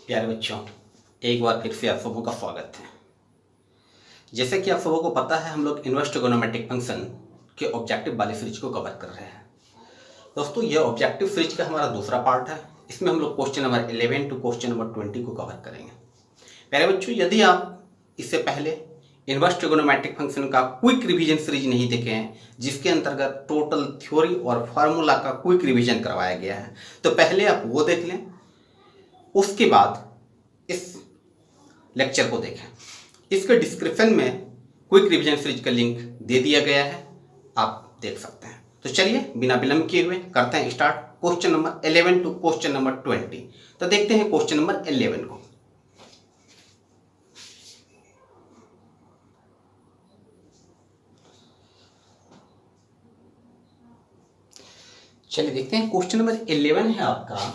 प्यारे बच्चों, एक बार फिर से आप सबों का स्वागत है। जैसे कि आप सबों को पता है, हम लोग इनवर्स ट्रिगोनोमेट्रिक फंक्शन के ऑब्जेक्टिव वाले सीरीज को कवर कर रहे हैं। दोस्तों, यह ऑब्जेक्टिव सीरीज का हमारा दूसरा पार्ट है। इसमें हम लोग question number 11 to question number 20 को कवर करेंगे। प्यारे बच्चों, यदि आप इससे पहले इनवर्स ट्रिगोनोमेट्रिक फंक्शन का क्विक रिवीजन सीरीज नहीं देखे हैं, जिसके अंतर्गत टोटल थ्योरी और फार्मूला का क्विक रिवीजन करवाया गया है, तो पहले आप वो देख लें, उसके बाद इस लेक्चर को देखें। इसके डिस्क्रिप्शन में क्विक रिवीजन सीरीज का लिंक दे दिया गया है, आप देख सकते हैं। तो चलिए बिना विलंब किए हुए करते हैं start question number 11 to question number 20। तो देखते हैं क्वेश्चन नंबर 11 को। चलिए देखते हैं क्वेश्चन नंबर 11 है आपका,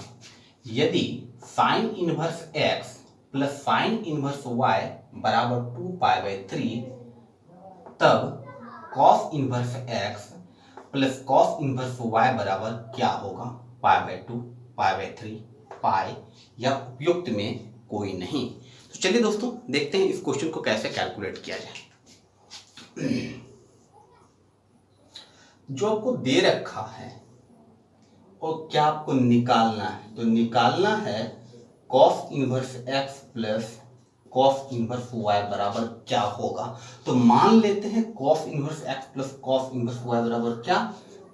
यदि sine inverse x plus sign inverse y बराबर 2π/3, तब cos inverse x plus cos inverse y बराबर क्या होगा? π/2, π/3, पाई या उपयुक्त में कोई नहीं। तो चलिए दोस्तों देखते हैं इस क्वेश्चन को कैसे कैलकुलेट किया जाए। जो आपको दे रखा है और क्या आपको निकालना है, तो निकालना है cos inverse x plus cos inverse y बराबर क्या होगा। तो मान लेते हैं cos inverse x plus cos inverse y बराबर क्या?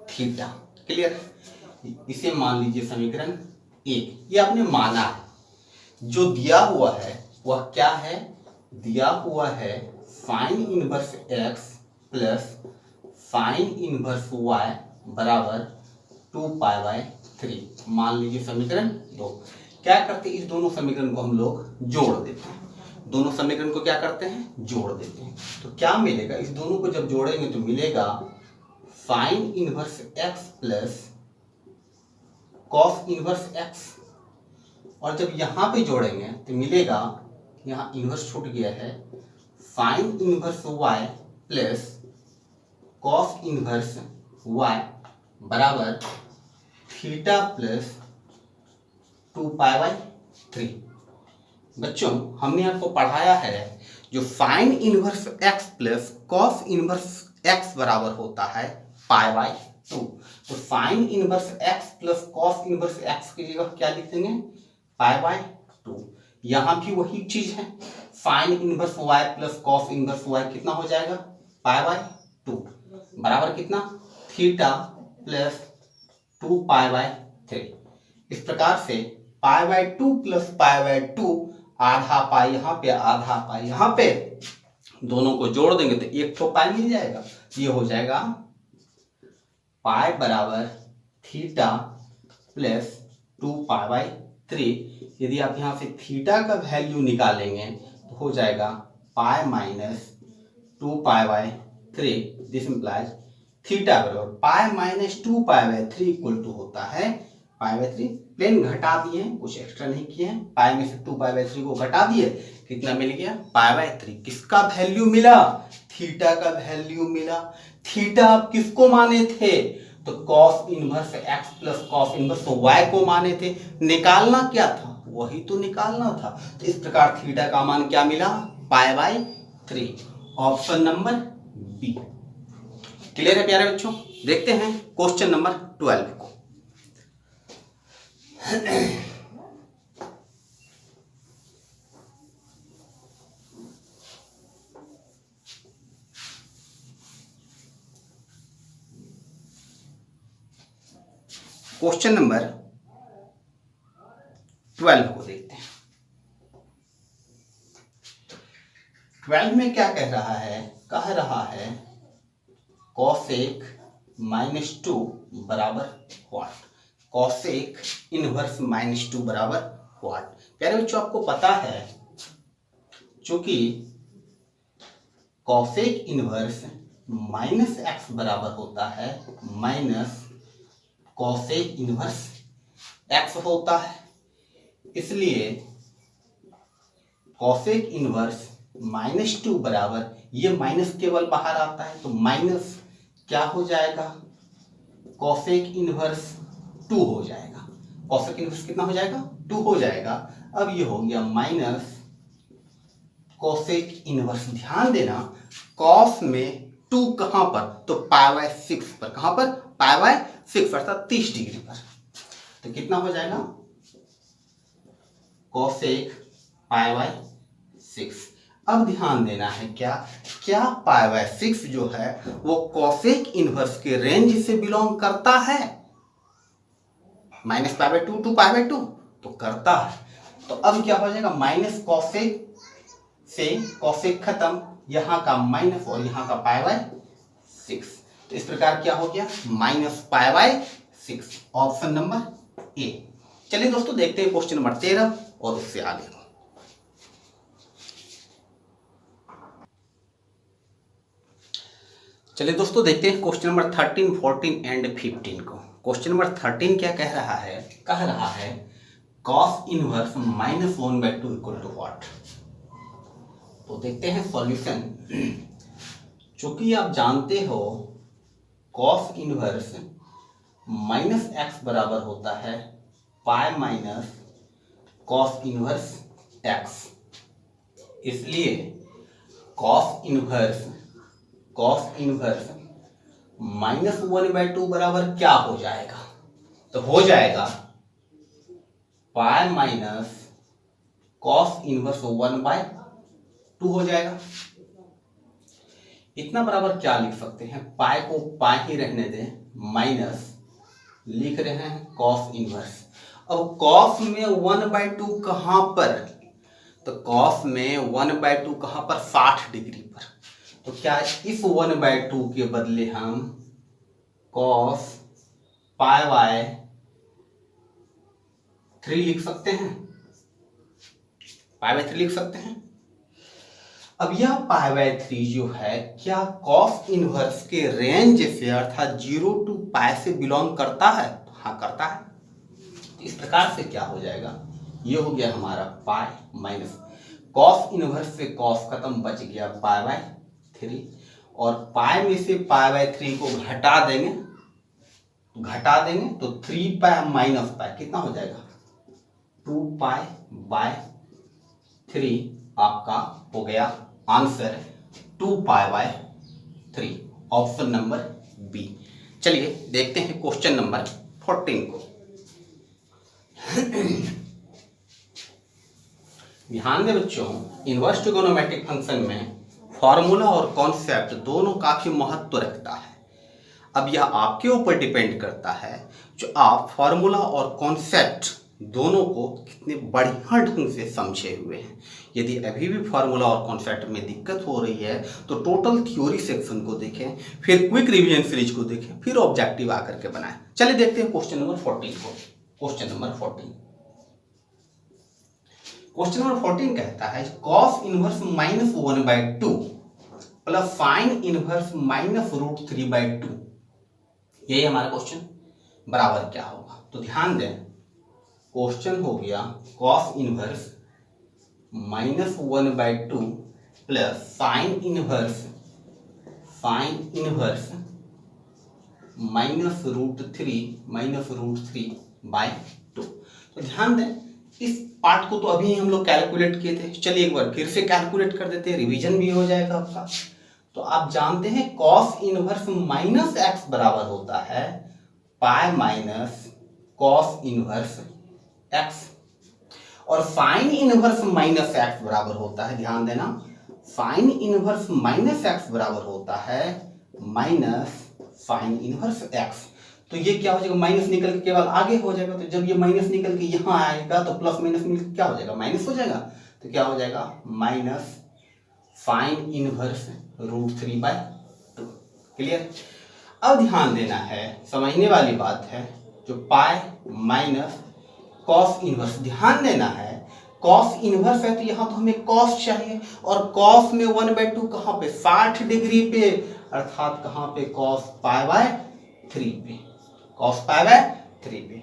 थीटा। क्लियर? इसे मान लीजिए समीकरण 1। ये आपने माना है। जो दिया हुआ है वह क्या है? दिया हुआ है sine inverse x plus sign inverse y बराबर 2π/3। मान लीजिए समीकरण 2। क्या करते हैं, इस दोनों समीकरण को हम लोग जोड़ देते हैं। दोनों समीकरण को क्या करते हैं? जोड़ देते हैं। तो क्या मिलेगा? इस दोनों को जब जोड़ेंगे तो मिलेगा sine inverse x plus cos inverse x, और जब यहां पे जोड़ेंगे तो मिलेगा, यहां इनवर्स छूट गया है, sine inverse y plus cos inverse y बराबर थीटा प्लस 2π/3। बच्चों, हमने आपको पढ़ाया है जो sine inverse x plus cos inverse x बराबर होता है π/2। तो sine inverse x plus cos inverse x की जगह क्या लिख देंगे? π/2। यहां भी वही चीज है, sine inverse y plus cos inverse y कितना हो जाएगा? π/2 बराबर कितना? Theta plus 2π/3। इस प्रकार से π/2 प्लस π/2, आधा पाई यहाँ पे आधा पाई यहाँ पे, दोनों को जोड़ देंगे तो एक तो पाई मिल जाएगा। ये हो जाएगा पाई बराबर थीटा प्लस 2π/3। यदि आप यहाँ से थीटा का वैल्यू निकालेंगे तो हो जाएगा pi minus 2π/3। This implies theta बराबर पाई माइनस 2π/3 इक्वल टू होता है π/3। प्लेन घटा दिए हैं, कुछ एक्स्ट्रा नहीं किए हैं। पाई में से 2π/3 को घटा दिए, कितना मिल गया? π/3। किसका वैल्यू मिला? थीटा का वैल्यू मिला। थीटा आप किसको माने थे? तो cos inverse x plus cos inverse y को माने थे। निकालना क्या था? वही तो निकालना था। तो इस प्रकार थीटा का मान क्या मिला? π/3। Option number B. क्लियर है प्यारे बच्चों? देखते हैं क्वेश्चन नंबर 12 को। क्वेश्चन नंबर 12 को देखते हैं। 12 में क्या कह रहा है? कह रहा है कॉसेक -2 बराबर व्हाट? कॉसेक इनवर्स -2 बराबर व्हाट? प्यारे बच्चों, आपको पता है चूंकि कॉसेक इनवर्स -x बराबर होता है माइनस कॉसेक इनवर्स x होता है, इसलिए कॉसेक इनवर्स -2 बराबर, ये माइनस केवल बाहर आता है तो माइनस क्या हो जाएगा? कॉसेक इनवर्स 2 हो जाएगा। कॉसेक इनवर्स कितना हो जाएगा, 2 हो जाएगा। अब ये हो गया माइनस कॉसेक इनवर्स। ध्यान देना कॉस में 2 कहां पर, तो π/6 पर। कहां पर, π/6 अर्थात 30 डिग्री पर। तो कितना हो जाएगा कॉसेक π/6। अब ध्यान देना है क्या π/6 जो है वो कॉसेक इनवर्स के रेंज से बिलोंग करता है, -π/2 टू π/2 तो करता है। तो अब क्या हो जाएगा, माइनस कॉसेक से कॉसेक खत्म, यहां का माइनस और यहां का π/6। तो इस प्रकार क्या हो गया, -π/6। Option number A. चलिए दोस्तों देखते हैं क्वेश्चन नंबर 13 और उससे आगे। चलिए दोस्तों देखते हैं क्वेश्चन नंबर 13, 14 एंड 15 को। क्वेश्चन नंबर 13 क्या कह रहा है cos inverse -1/2 equal to what. तो देखते हैं सॉल्यूशन। चूंकि आप जानते हो कॉस इनवर्स -x बराबर होता है pi minus cos inverse x, इसलिए कॉस इनवर्स -1/2 बराबर क्या हो जाएगा, तो हो जाएगा पाई माइनस कॉस इनवर्स 1/2 हो जाएगा। इतना बराबर क्या लिख सकते हैं, पाई को पाई ही रहने दें, माइनस लिख रहे हैं कॉस इनवर्स। अब कॉस में 1/2 कहां पर, तो कॉस में 1/2 कहां पर, 60 डिग्री पर। तो क्या इस 1/2 के बदले हम कॉस π/3 लिख सकते हैं, π/3 लिख सकते हैं। अब यह π/3 जो है क्या कॉस इनवर्स के रेंज से अर्थात 0 टू पाई से बिलोंग करता है, तो हाँ करता है। इस प्रकार से क्या हो जाएगा, ये हो गया हमारा पाई माइनस कॉस इनवर्स से कॉस खत्म, बच गया π/3 और पाई में से π/3 को घटा देंगे तो 3 पाई माइनस पाई कितना हो जाएगा, 2 π/3 आपका हो गया आंसर 2 π/3। Option number B. चलिए देखते हैं क्वेश्चन नंबर 14 को। ध्यान दें बच्चों, इनवर्स ट्रिगोनोमेट्रिक फंक्शन में फॉर्मूला और कॉन्सेप्ट दोनों काफी महत्व रखता है। अब यह आपके ऊपर डिपेंड करता है जो आप फॉर्मूला और कॉन्सेप्ट दोनों को कितने बढ़िया ढंग से समझे हुए हैं। यदि अभी भी फार्मूला और कॉन्सेप्ट में दिक्कत हो रही है तो टोटल थ्योरी सेक्शन को देखें, फिर क्विक रिवीजन सीरीज को देखें, फिर ऑब्जेक्टिव आकर के बनाएं। चलिए देखते हैं क्वेश्चन नंबर 14 को। क्वेश्चन नंबर 14 कहता है cos inverse -1/2 plus sine inverse -√3/2। यही हमारा क्वेश्चन बराबर क्या होगा। तो ध्यान दें, क्वेश्चन हो गया cos inverse -1/2 plus sine inverse -√3/2। तो ध्यान दें, इस पार्ट को तो अभी हम लोग कैलकुलेट किए थे। चलिए एक बार फिर से कैलकुलेट कर देते हैं, रिवीजन भी हो जाएगा आपका। तो आप जानते हैं कॉस इनवर्स -x बराबर होता है pi minus cos inverse x, और साइन इनवर्स -x बराबर होता है, ध्यान देना, साइन इनवर्स -x बराबर होता है माइनस साइन इनवर्स x। तो ये क्या हो जाएगा, माइनस निकल के केवल आगे हो जाएगा। तो जब ये माइनस निकल के यहाँ आएगा तो प्लस माइनस मिलकर क्या हो जाएगा, माइनस हो जाएगा। तो क्या हो जाएगा, माइनस साइन इनवर्स √3/2। क्लियर। अब ध्यान देना है, समझने वाली बात है, जो पाई माइनस कॉस इनवर्स, ध्यान देना है कॉस इनवर्स है तो यहाँ तो हमें कॉस चाहिए, और कॉस में 1/2 कहाँ पे, 60 डिग्री पे, अर्थात कहाँ पे, कॉस π/3 पे, कॉस π/3 पे,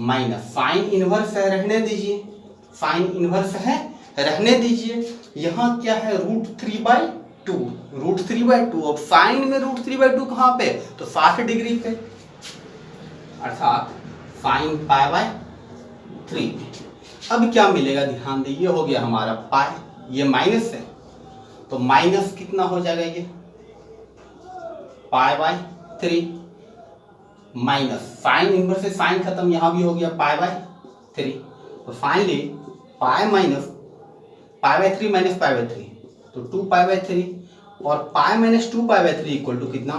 माइनस साइन इनवर्स है, रहने दीजिए, साइन इनवर्स है रहने दीजिए, यहाँ क्या है √3/2, √3/2। अब साइन में √3/2 कहाँ पे, तो 60 डिग्री पे, अर्थात साइन π/3 3 में। अब क्या मिलेगा ध्यान दे, ये हो गया हमारा पाई, ये माइनस है तो माइनस कितना हो जाएगा ये pi by 3 minus sine inverse से साइन खत्म, यहाँ भी हो गया पाई बाय 3। तो finally pi minus pi by 3 minus pi by 3 तो 2 पाई बाय 3 और pi minus 2 pi by 3 equal to कितना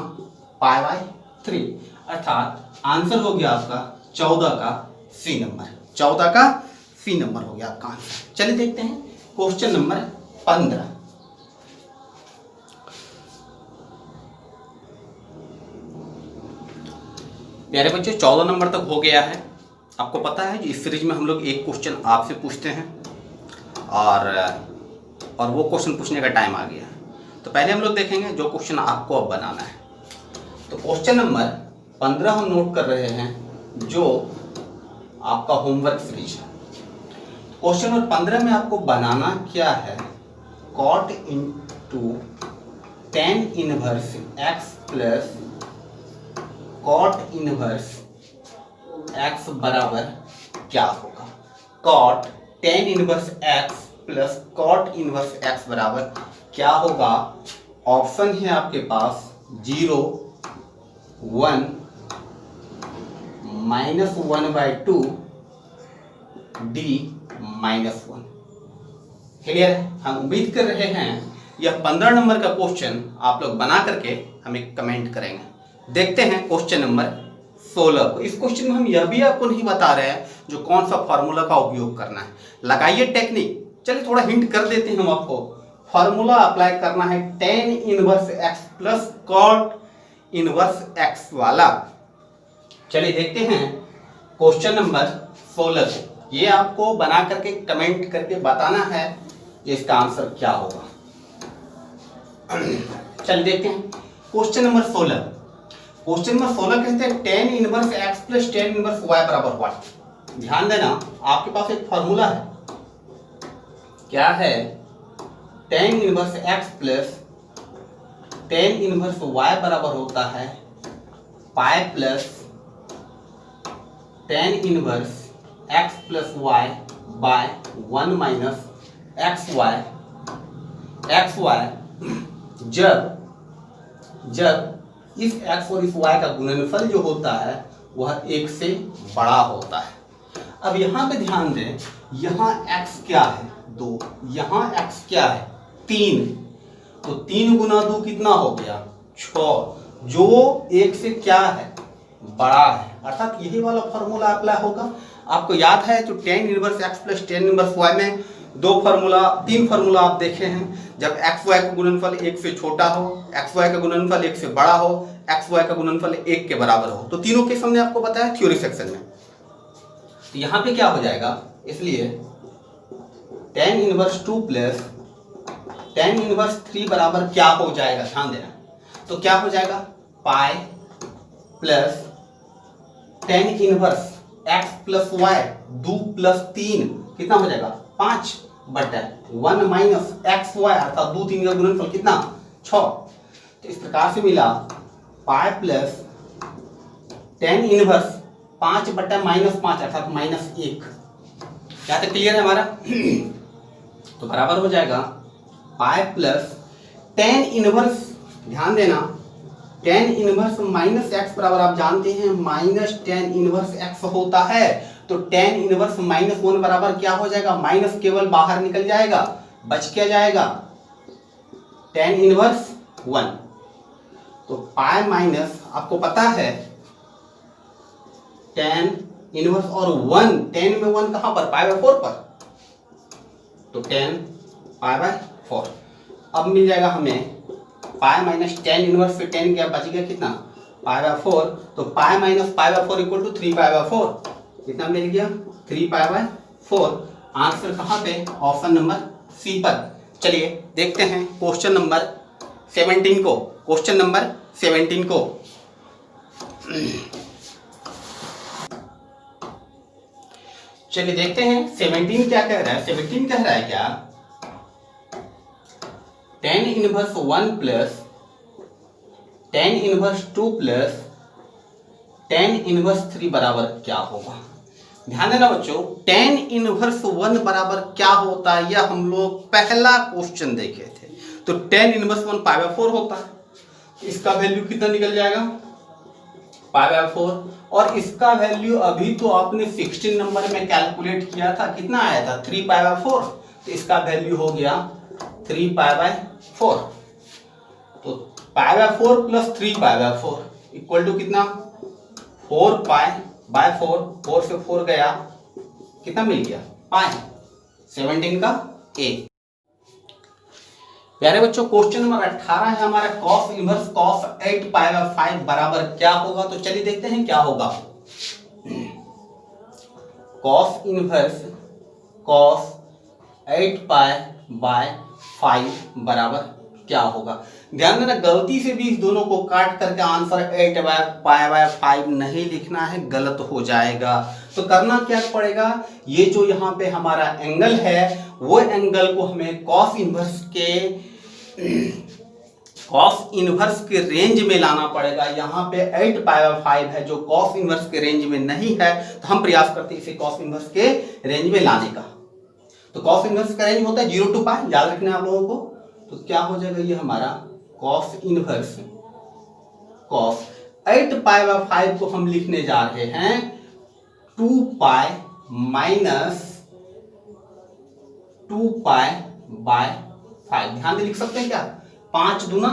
पाई बाय 3। अर्थात आंसर हो गया आपका 14 का सी नंबर, 14 का सी नंबर हो गया आपका आंसर। चलिए देखते हैं क्वेश्चन नंबर 15। प्यारे बच्चों 14 नंबर तक हो गया है। आपको पता है इस सीरीज में हम लोग एक क्वेश्चन आपसे पूछते हैं और वो क्वेश्चन पूछने का टाइम आ गया। तो पहले हम लोग देखेंगे जो क्वेश्चन आपको अब बनाना है। तो क्वेश्चन नंबर 15 हम नोट कर रहे हैं जो आपका होमवर्क सीरीज है। क्वेश्चन नंबर 15 में आपको बनाना क्या है, cot into tan inverse x plus cot inverse x बराबर क्या होगा। cot tan inverse x plus cot inverse x बराबर क्या होगा। ऑप्शन है आपके पास 0 1 -1/2 d -1। क्लियर है। हम उम्मीद कर रहे हैं यह 15 नंबर का क्वेश्चन आप लोग बना करके हमें कमेंट करेंगे। देखते हैं क्वेश्चन नंबर 16 को। इस क्वेश्चन में हम यह भी आपको नहीं बता रहे हैं जो कौन सा फार्मूला का उपयोग करना है। लगाइए टेक्निक। चलिए थोड़ा हिंट कर देते हैं हम आपको। फार्मूला अप्लाई करना है tan inverse x plus cot inverse x वाला। चलिए देखते हैं क्वेश्चन नंबर 16 को। ये आपको बना करके कमेंट करके बताना है इसका आंसर क्या होगा। चलिए देखते हैं क्वेश्चन नंबर 16। क्वेश्चन नंबर 16 कहते हैं tan inverse x plus tan inverse y बराबर व्हाट। ध्यान देना आपके पास एक फॉर्मूला है, क्या है tan inverse x plus tan inverse y बराबर होता है pi plus tan inverse x plus y by 1 minus x y जब इस x और इस y का गुणनफल जो होता है वह 1 से बड़ा होता है। अब यहाँ पे ध्यान दें, यहाँ x क्या है 2, यहाँ x क्या है 3, तो 3 गुना 2 कितना हो गया 6, जो 1 से क्या है बड़ा है। अर्थात यही वाला फॉर्मूला अप्लाई होगा। आपको याद है जो tan inverse x plus tan inverse y में 3 फार्मूला आप देखे हैं। जब एक्स वाई का गुणनफल 1 से छोटा हो, एक्स वाई का गुणनफल 1 से बड़ा हो, एक्स वाई का गुणनफल 1 के बराबर हो, तो तीनों के हमने आपको बताया थ्योरी सेक्शन में। तो यहाँ पे क्या हो जाएगा, इसलिए tan inverse 2 plus tan inverse 3 बराबर क्या हो जाएगा, ध्यान देना। तो क्या हो जाएगा पाई plus tan inverse x plus y 2 plus 3 कितना हो जाएगा 5 बटा 1 माइनस एक्स वाई, अर्थात 2 3 का गुणनफल कितना 6। तो इस प्रकार से मिला पाई प्लस tan इनवर्स 5 बटा -5 अर्थात -1। क्या तक क्लियर है हमारा। तो बराबर हो जाएगा पाई प्लस tan इनवर्स, ध्यान देना tan इनवर्स माइनस एक्स बराबर आप जानते हैं माइनस tan इनवर्स एक्स होता है। तो tan इनवर्स -1 बराबर क्या हो जाएगा, माइनस केवल बाहर निकल जाएगा, बच क्या जाएगा tan इनवर्स 1। तो पाई माइनस आपको पता है tan इनवर्स और 1, tan में 1 कहां पर पाई बाय 4 पर, तो tan पाई बाय 4। अब मिल जाएगा हमें पाई माइनस tan इनवर्स से tan क्या बच गया कितना पाई बाय 4। तो pi minus pi by 4 equal to 3 pi by 4, कितना मिल गया 3 पाई बाय 4। आंसर कहाँ पे, ऑप्शन नंबर सी पर। चलिए देखते हैं क्वेश्चन नंबर 17 को। क्वेश्चन नंबर 17 को चलिए देखते हैं 17 क्या कह रहा है। 17 कह रहा है क्या tan inverse 1 plus tan inverse 2 plus tan inverse 3 बराबर क्या होगा। ध्यान देना बच्चों, tan इनवर्स 1 बराबर क्या होता है, यह हम लोग पहला क्वेश्चन देखे थे। तो tan इनवर्स 1 π/4 होता है। इसका वैल्यू कितना निकल जाएगा, π/4। और इसका वैल्यू अभी तो आपने 16 नंबर में कैलकुलेट किया था, कितना आया था 3 π/4। तो इसका वैल्यू हो गया 3 π/4। तो π/4 प्लस 3 π/4 इक्वल टू कितना, 4 π/4। 4 से 4 गया, कितना मिल गया, पाई। 17 का ए। प्यारे बच्चों, क्वेश्चन नंबर 18 है हमारा, कॉस इनवर्स कॉस 8 π/5 बराबर क्या होगा। तो चलिए देखते हैं क्या होगा। कॉस इनवर्स कॉस 8 π/5 बराबर क्या होगा। ध्यान देना, गलती से भी इस दोनों को काट करके आंसर 8 π/5 नहीं लिखना है, गलत हो जाएगा। तो करना क्या पड़ेगा, ये जो यहाँ पे हमारा एंगल है वो एंगल को हमें कॉस इनवर्स के रेंज में लाना पड़ेगा। यहाँ पे 8 π/5 है जो कॉस इनवर्स के रेंज में नहीं है, तो हम प्रयास करते हैं इसे कॉस इनवर्स के रेंज में लाने का। तो कॉस इनवर्स का रेंज होता है 0 to π, याद रखना है आप लोगों को। तो क्या हो जाएगा, ये हमारा कॉस इनवर्स कॉस 8 π/5 को हम लिखने जा रहे हैं 2π माइनस 2π/5। ध्यान से लिख सकते हैं क्या, 5 दूना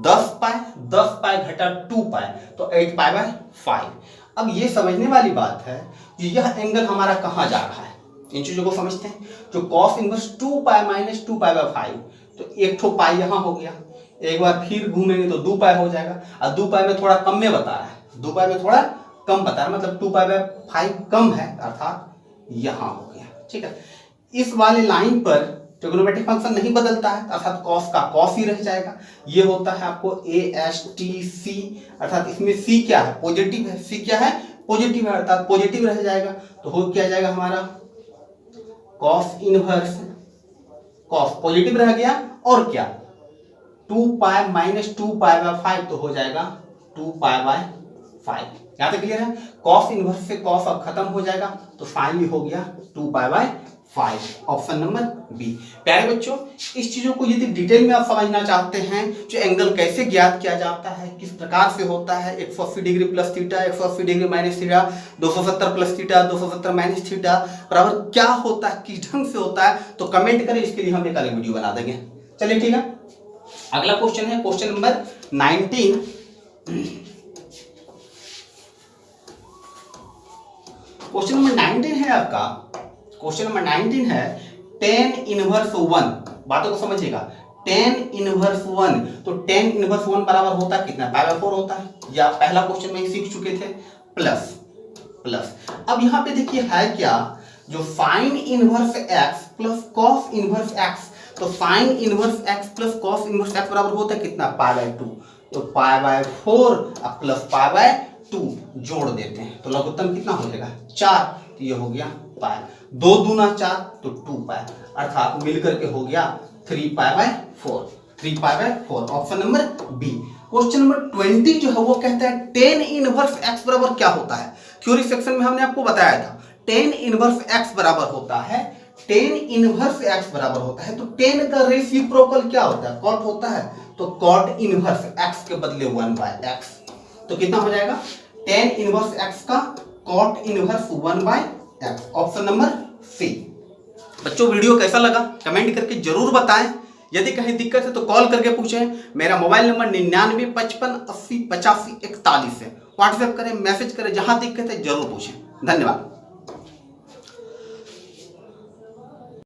10 π, 10 π घटा 2 π, तो 8 π/5। अब ये समझने वाली बात है कि यह एंगल हमारा कहाँ जा रहा है, इन चीजों को समझते हैं। जो कॉस इनवर्स 2π माइनस 2π/5, तो एक ठो पाई यहाँ हो गया, एक बार फिर घूमेंगे तो 2 π हो जाएगा। और 2 π में थोड़ा कम में बता रहा है, 2 π में थोड़ा कम बता रहा है, मतलब 2π/5 कम है, अर्थात यहाँ हो गया। ठीक है, इस वाले लाइन पर ट्रिग्नोमेट्रिक फंक्शन नहीं बदलता है, अर्थात कॉस का कॉस ही रह जाएगा। ये होता है आपको ASTC, अर्थात इसमें C क्या है, पॉजिटिव है। C क्या है, पॉजिटिव है, अर्थात पॉजिटिव रह जाएगा। तो हो क्या जाएगा हमारा कॉस इनवर्स, कॉस पॉजिटिव रह गया, और क्या 2π माइनस 2π/5, तो हो जाएगा 2π/5। यहाँ तक क्लियर है। कॉस इनवर्स से कॉस अब खत्म हो जाएगा, तो फाइनली हो गया 2π/5, ऑप्शन नंबर बी। प्यारे बच्चों, इस चीजों को यदि डिटेल में आप समझना चाहते हैं, जो एंगल कैसे ज्ञात किया जाता है, किस प्रकार से होता है, 180 degree plus theta, 180 degree minus theta, 270 plus theta, 270 minus theta बराबर क्या होता है, किस ढंग से होता है, तो कमेंट करें, इसके लिए हम एक अलग वीडियो बना देंगे। चलिए ठीक है, अगला क्वेश्चन है क्वेश्चन नंबर 19। क्वेश्चन नंबर 19 है आपका, क्वेश्चन नंबर 19 है tan इनवर्स 1। बातों को समझिएगा, tan इनवर्स 1, तो tan इनवर्स 1 बराबर होता है कितना, π/4 होता है, या पहला क्वेश्चन में ही सीख चुके थे, प्लस प्लस। अब यहाँ पे देखिए है क्या, जो sine inverse x plus cos inverse x, तो sine inverse x plus cos inverse x बराबर होता है कितना, π/2। तो π/4 प्लस π/2 जोड़ देते हैं, तो लघुत्तम कितना हो जाएगा, 4। तो ये हो गया पाई, 2 दूना 4, तो 2π, अर्थात मिलकर के हो गया 3π/4, 3π/4, option number B. Question number 20 जो है वो कहता है tan इनवर्स x बराबर क्या होता है। थ्योरी सेक्शन में हमने आपको बताया था tan इनवर्स x बराबर होता है, tan इनवर्स x बराबर होता है, तो tan का रेसिप्रोकल क्या होता है, cot होता है, तो cot इनवर्स x के बदले 1/x, तो कितना हो जाएगा, tan इनवर्स x का cot inverse 1/x, option number C. बच्चों, वीडियो कैसा लगा कमेंट करके जरूर बताएं। यदि कहीं दिक्कत है तो कॉल करके पूछें। मेरा मोबाइल नंबर 99 55 80 85 41 है। व्हाट्सएप करें, मैसेज करें, जहां दिक्कत है जरूर पूछें। धन्यवाद।